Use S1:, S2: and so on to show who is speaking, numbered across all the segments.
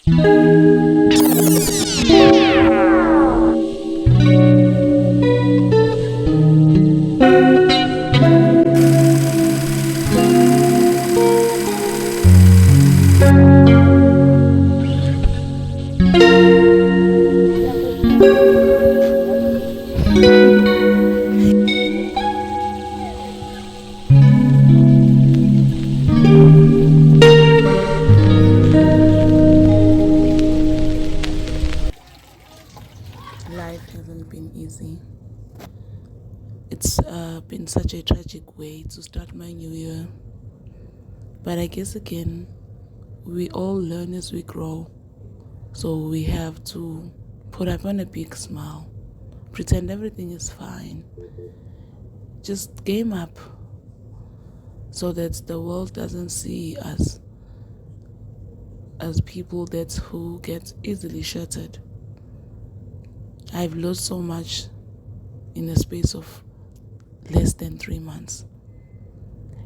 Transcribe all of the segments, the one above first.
S1: Life hasn't been easy. It's been such a tragic way to start my new year. But I guess again, we all learn as we grow. So we have to put up on a big smile, pretend everything is fine. Just game up so that the world doesn't see us as people who get easily shattered. I've lost so much in the space of less than 3 months.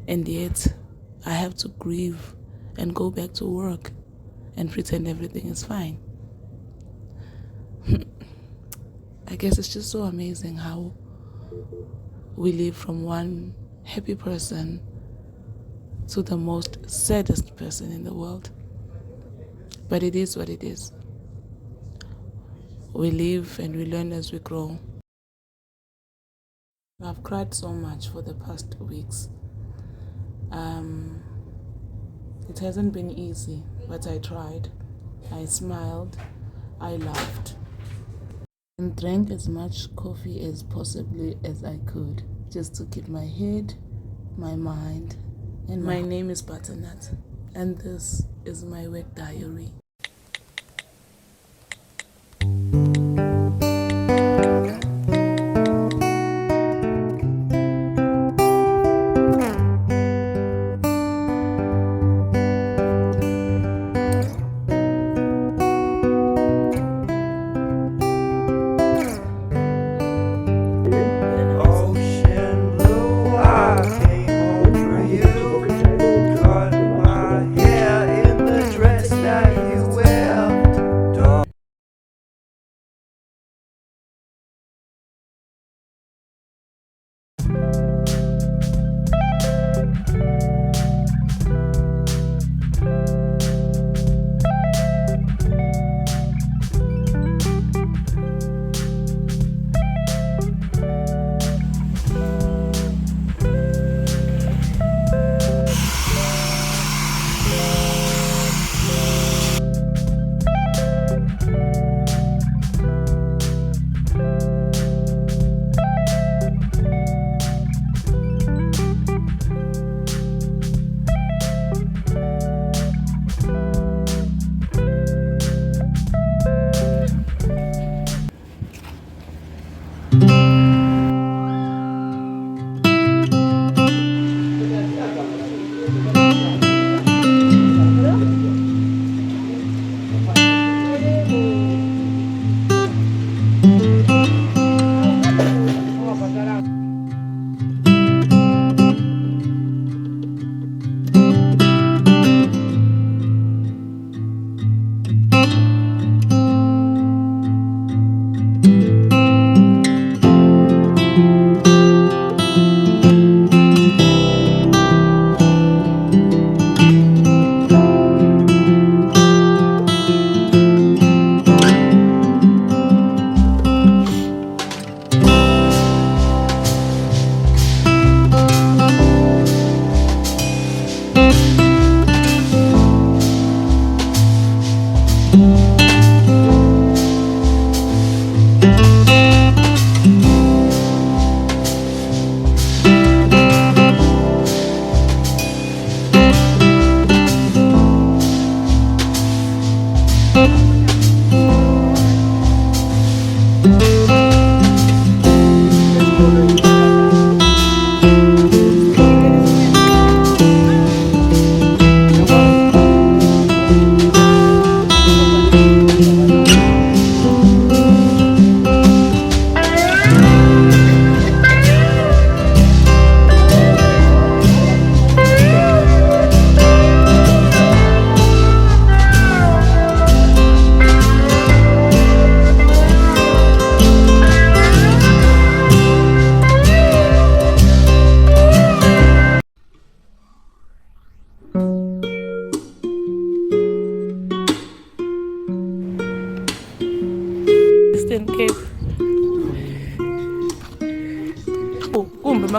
S1: And yet, I have to grieve and go back to work and pretend everything is fine. I guess it's just so amazing how we live from one happy person to the most saddest person in the world. But it is what it is. We live and we learn as we grow. I've cried so much for the past weeks. It hasn't been easy, but I tried. I smiled, I laughed, and drank as much coffee as possibly as I could, just to keep my head, my mind, and my name is Butternut, and this is my work diary.
S2: Ocean blue, I came home for you. Cut my hair in the dress that you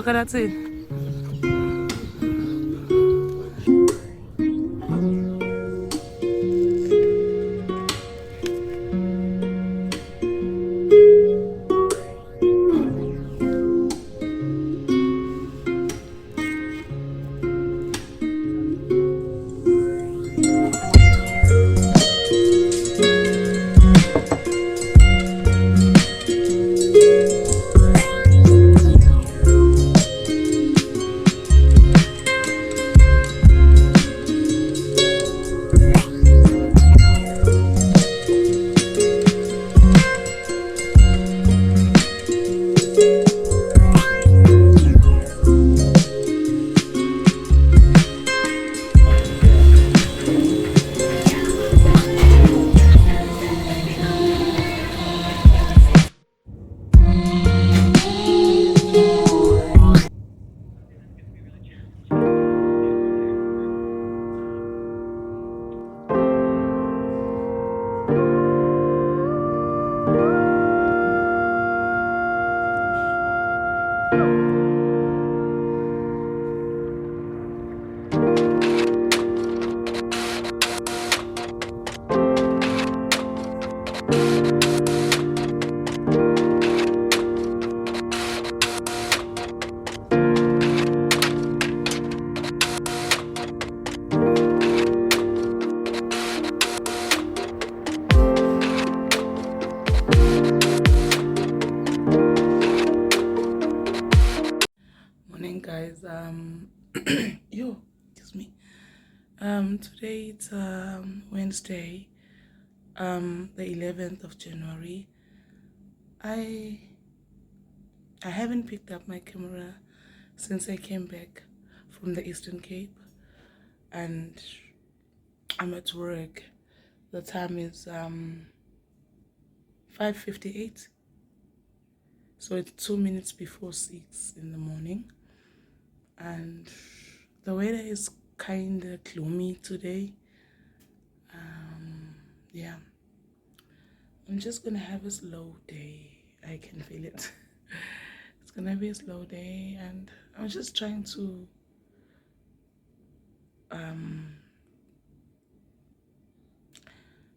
S1: Bakaratsini. Morning, guys. Excuse me. Today it's Wednesday, the 11th of January. I haven't picked up my camera since I came back from the Eastern Cape, and I'm at work. The time is 5:58, so it's 2 minutes before 6 in the morning, and the weather is kind of gloomy today. Yeah, I'm just gonna have a slow day. I can feel it. It's gonna be a slow day, and I'm just trying to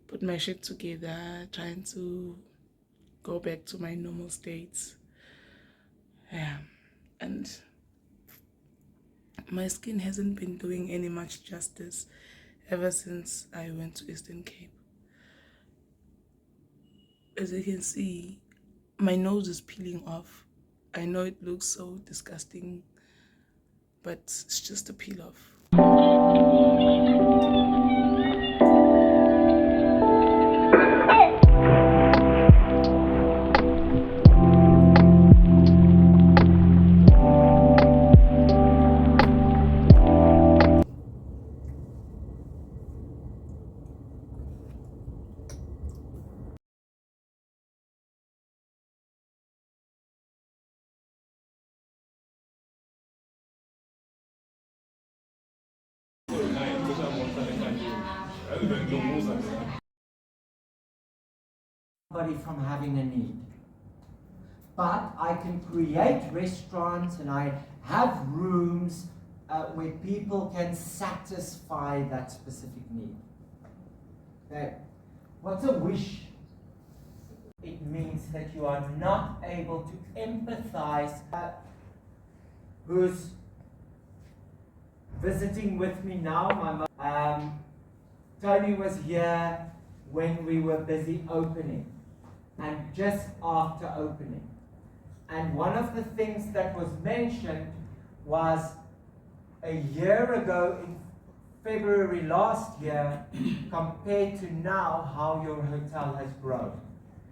S1: put my shit together, trying to go back to my normal states. Yeah, and my skin hasn't been doing any much justice ever since I went to Eastern Cape. As you can see, my nose is peeling off. I know it looks so disgusting, but it's just a peel off.
S3: From having a need, but I can create restaurants and I have rooms where people can satisfy that specific need. Okay. What's a wish? It means that you are not able to empathize. Who's visiting with me now? My mom. Tony was here when we were busy opening and just after opening. And one of the things that was mentioned was a year ago in February last year compared to now how your hotel has grown.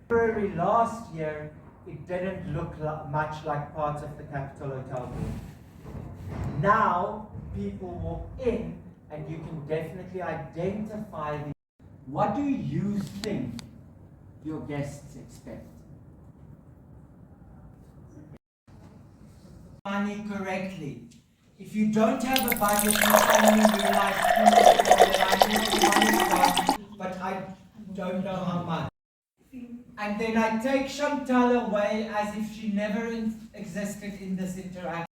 S3: February last year it didn't look much like parts of the Capital Hotel Group. Now people walk in and you can definitely identify the. What do you think your guests expect? Money correctly. If you don't have a budget, you suddenly realize I need money, but I don't know how much. And then I take Chantal away as if she never existed in this interaction.